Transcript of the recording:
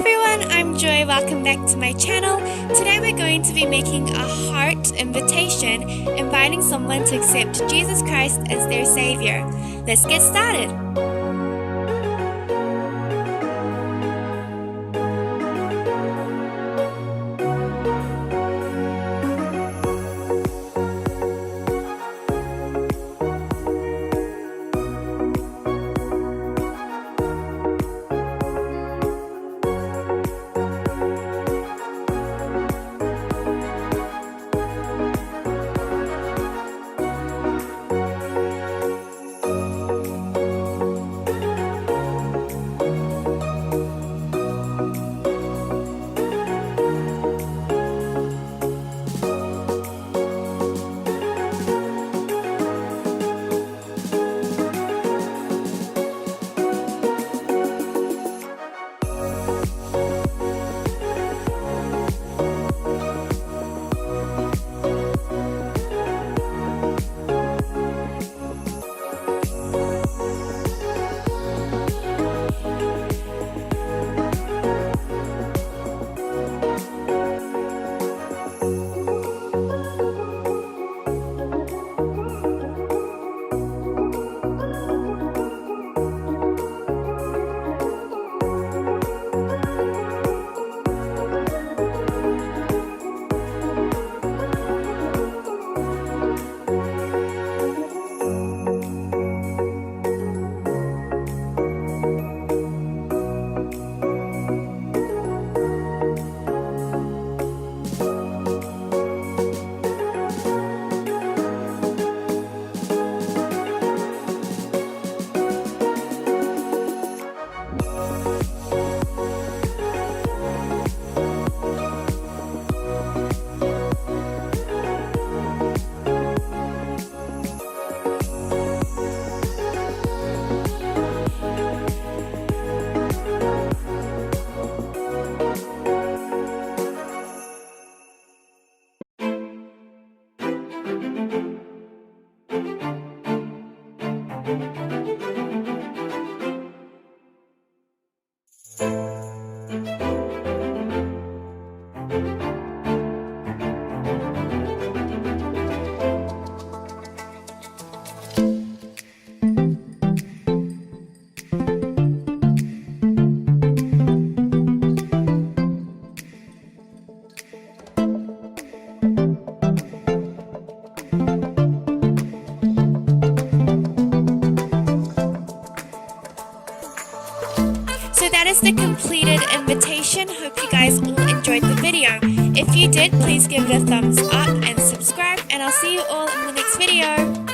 everyone, I'm Joy. Welcome back to my channel. Today we're going to be making a heart invitation, inviting someone to accept Jesus Christ as their Savior. Let's get started. So that is the completed invitation. Hope you guys all enjoyed the video. If you did, please give it a thumbs up and subscribe, and I'll see you all in the next video.